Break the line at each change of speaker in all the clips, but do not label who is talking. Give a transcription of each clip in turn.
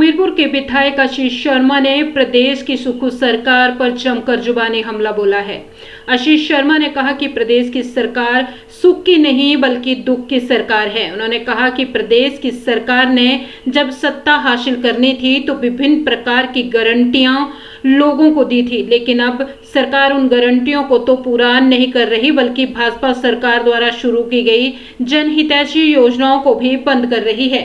हमीरपुर के विधायक आशीष शर्मा ने प्रदेश की सुख सरकार पर जमकर जुबानी हमला बोला है। आशीष शर्मा ने कहा कि प्रदेश की सरकार सुख की नहीं बल्कि दुख की सरकार है। उन्होंने कहा कि प्रदेश की सरकार ने जब सत्ता हासिल करनी थी तो विभिन्न प्रकार की गारंटियां लोगों को दी थी, लेकिन अब सरकार उन गारंटियों को तो पूरा नहीं कर रही बल्कि भाजपा सरकार द्वारा शुरू की गई जनहितैषी योजनाओं को भी बंद कर रही है,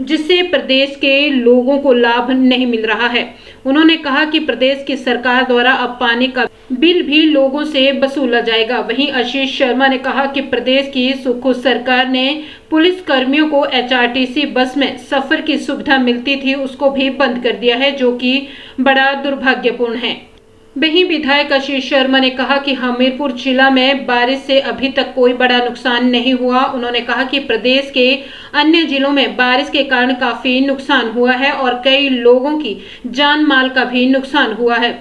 जिससे प्रदेश के लोगों को लाभ नहीं मिल रहा है। उन्होंने कहा कि प्रदेश की सरकार द्वारा अब पानी का बिल भी लोगों से वसूला जाएगा। वहीं आशीष शर्मा ने कहा कि प्रदेश की सुख सरकार ने पुलिस कर्मियों को HRTC बस में सफर की सुविधा मिलती थी, उसको भी बंद कर दिया है, जो कि बड़ा दुर्भाग्यपूर्ण है। वहीं विधायक आशीष शर्मा ने कहा कि हमीरपुर जिला में बारिश से अभी तक कोई बड़ा नुकसान नहीं हुआ। उन्होंने कहा कि प्रदेश के अन्य जिलों में बारिश के कारण काफी नुकसान हुआ है और कई लोगों की जान माल का भी नुकसान हुआ है,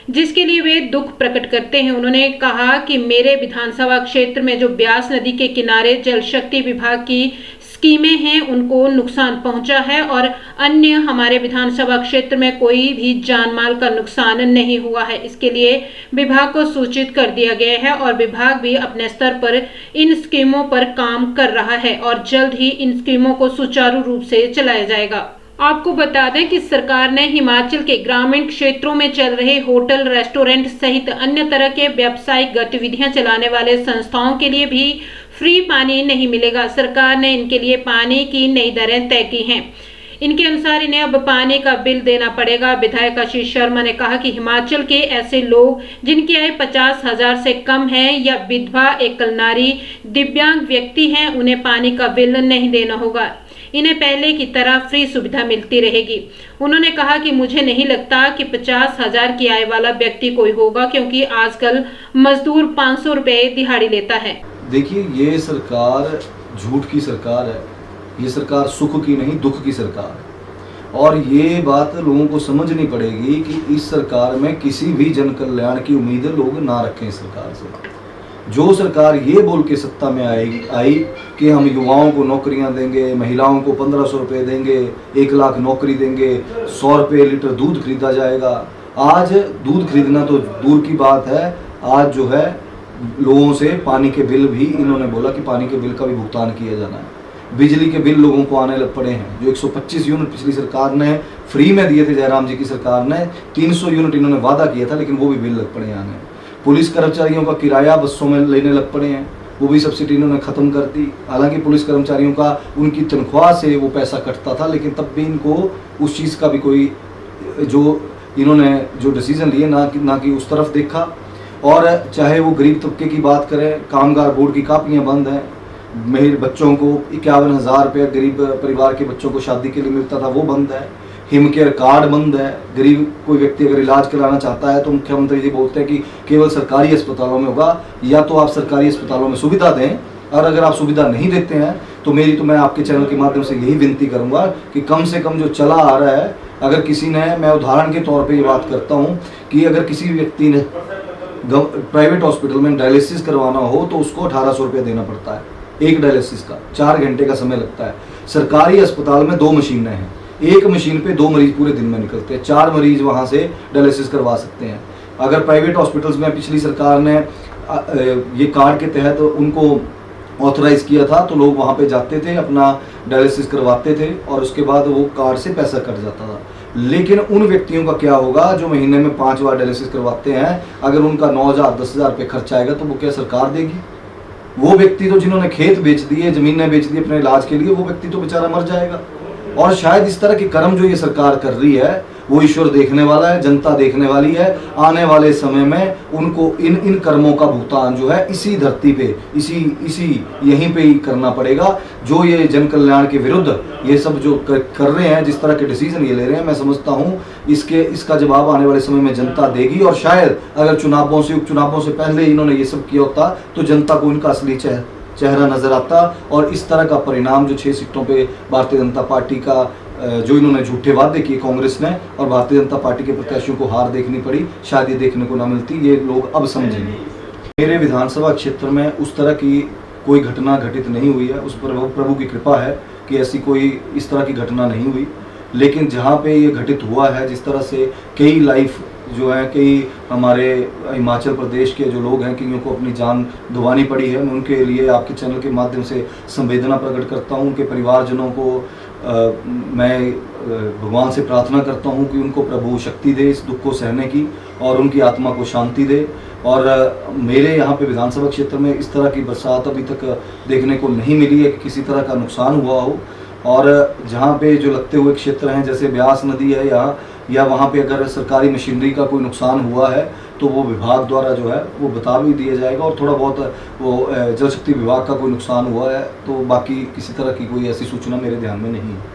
जिसके लिए वे दुख प्रकट करते हैं। उन्होंने कहा कि मेरे विधानसभा क्षेत्र में जो ब्यास नदी के किनारे जल शक्ति विभाग की स्कीमें हैं उनको नुकसान पहुंचा है और अन्य हमारे विधानसभा क्षेत्र में कोई भी जान माल का नुकसान नहीं हुआ है। इसके लिए विभाग को सूचित कर दिया गया है और विभाग भी अपने स्तर पर इन स्कीमों पर काम कर रहा है और जल्द ही इन स्कीमों को सुचारू रूप से चलाया जाएगा। आपको बता दें कि सरकार ने हिमाचल के ग्रामीण क्षेत्रों में चल रहे होटल, रेस्टोरेंट सहित अन्य तरह के व्यावसायिक गतिविधियां चलाने वाले संस्थाओं के लिए भी फ्री पानी नहीं मिलेगा। सरकार ने इनके लिए पानी की नई दरें तय की हैं। इनके अनुसार इन्हें अब पानी का बिल देना पड़ेगा। विधायक आशीष शर्मा ने कहा कि हिमाचल के ऐसे लोग जिनकी आय 50,000 से कम है या विधवा, एकल नारी, दिव्यांग व्यक्ति हैं, उन्हें पानी का बिल नहीं देना होगा। इन्हें पहले की तरह फ्री सुविधा मिलती रहेगी। उन्होंने कहा कि मुझे नहीं लगता कि 50,000 की आय वाला व्यक्ति कोई होगा, क्योंकि आजकल मजदूर 500 रुपए दिहाड़ी लेता है।
देखिए, ये सरकार झूठ की सरकार है। ये सरकार सुख की नहीं दुख की सरकार है और ये बात लोगों को समझनी पड़ेगी कि इस सरकार में किसी भी जन कल्याण की उम्मीद लोग ना रखें। सरकार से जो सरकार ये बोल के सत्ता में आई कि हम युवाओं को नौकरियां देंगे, महिलाओं को 1500 रुपये देंगे, 1 लाख नौकरी देंगे, 100 रुपये लीटर दूध खरीदा जाएगा। आज दूध खरीदना तो दूर की बात है, आज जो है लोगों से पानी के बिल भी इन्होंने बोला कि पानी के बिल का भी भुगतान किया जाना है। बिजली के बिल लोगों को आने लग पड़े हैं। जो 125 यूनिट पिछली सरकार ने फ्री में दिए थे, जयराम जी की सरकार ने 300 यूनिट इन्होंने वादा किया था, लेकिन वो भी बिल लग पड़े हैं आने। पुलिस कर्मचारियों का किराया बसों में लेने लग पड़े हैं, वो भी सब्सिडी इन्होंने ख़त्म कर दी। हालांकि पुलिस कर्मचारियों का उनकी तनख्वाह से वो पैसा कटता था, लेकिन तब भी इनको उस चीज़ का भी कोई जो इन्होंने जो डिसीजन लिए ना कि उस तरफ देखा। और चाहे वो गरीब तबके की बात करें, कामगार बोर्ड की कापियाँ बंद हैं। मेरे बच्चों को 51,000 रुपये गरीब परिवार के बच्चों को शादी के लिए मिलता था, वो बंद है। हिम केयर कार्ड बंद है। गरीब कोई व्यक्ति अगर इलाज कराना चाहता है तो मुख्यमंत्री जी बोलते हैं कि केवल सरकारी अस्पतालों में होगा, या तो आप सरकारी अस्पतालों में सुविधा दें, और अगर आप सुविधा नहीं देते हैं तो मैं आपके चैनल के माध्यम से यही विनती करूंगा कि कम से कम जो चला आ रहा है, अगर किसी ने, मैं उदाहरण के तौर पर ये बात करता हूँ कि अगर किसी व्यक्ति ने प्राइवेट हॉस्पिटल में डायलिसिस करवाना हो तो उसको 1800 रुपये देना पड़ता है एक डायलिसिस का, 4 घंटे का समय लगता है। सरकारी अस्पताल में 2 मशीनें हैं, एक मशीन पे 2 मरीज पूरे दिन में निकलते हैं, 4 मरीज वहां से डायलिसिस करवा सकते हैं। अगर प्राइवेट हॉस्पिटल्स में पिछली सरकार ने ये कार्ड के तहत उनको ऑथराइज किया था तो लोग वहां पे जाते थे, अपना डायलिसिस करवाते थे और उसके बाद वो कार्ड से पैसा कट जाता था। लेकिन उन व्यक्तियों का क्या होगा जो महीने में 5 बार डायलिसिस करवाते हैं? अगर उनका 9,000 10,000 रुपये खर्च आएगा तो वो क्या सरकार देगी? वो व्यक्ति तो जिन्होंने खेत बेच दिए, जमीनें बेच दी अपने इलाज के लिए, वो व्यक्ति तो बेचारा मर जाएगा। और शायद इस तरह के कर्म जो ये सरकार कर रही है वो ईश्वर देखने वाला है, जनता देखने वाली है। आने वाले समय में उनको इन कर्मों का भुगतान जो है इसी धरती पे, इसी यहीं पे ही करना पड़ेगा। जो ये जन कल्याण के विरुद्ध ये सब जो कर रहे हैं, जिस तरह के डिसीजन ये ले रहे हैं, मैं समझता हूँ इसका जवाब आने वाले समय में जनता देगी। और शायद अगर उपचुनावों से पहले इन्होंने ये सब किया होता तो जनता को इनका असली चेहरा नजर आता और इस तरह का परिणाम जो 6 सीटों पे भारतीय जनता पार्टी का जो इन्होंने झूठे वादे किए कांग्रेस ने और भारतीय जनता पार्टी के प्रत्याशियों को हार देखनी पड़ी, शायद ये देखने को ना मिलती। ये लोग अब समझेंगे। मेरे विधानसभा क्षेत्र में उस तरह की कोई घटना घटित नहीं हुई है। उस पर प्रभु की कृपा है कि ऐसी कोई इस तरह की घटना नहीं हुई। लेकिन जहाँ पे ये घटित हुआ है, जिस तरह से कई लाइफ जो है, कई हमारे हिमाचल प्रदेश के जो लोग हैं, कईयों को अपनी जान गंवानी पड़ी है, मैं उनके लिए आपके चैनल के माध्यम से संवेदना प्रकट करता हूँ। उनके परिवारजनों को मैं भगवान से प्रार्थना करता हूँ कि उनको प्रभु शक्ति दे इस दुख को सहने की और उनकी आत्मा को शांति दे। और मेरे यहाँ पे विधानसभा क्षेत्र में इस तरह की बरसात अभी तक देखने को नहीं मिली है कि किसी तरह का नुकसान हुआ हो। और जहाँ पे जो लगते हुए क्षेत्र हैं, जैसे ब्यास नदी है यहाँ, या वहाँ पे अगर सरकारी मशीनरी का कोई नुकसान हुआ है तो वो विभाग द्वारा जो है वो बता भी दिया जाएगा। और थोड़ा बहुत वो जल शक्ति विभाग का कोई नुकसान हुआ है तो बाकी किसी तरह की कोई ऐसी सूचना मेरे ध्यान में नहीं है।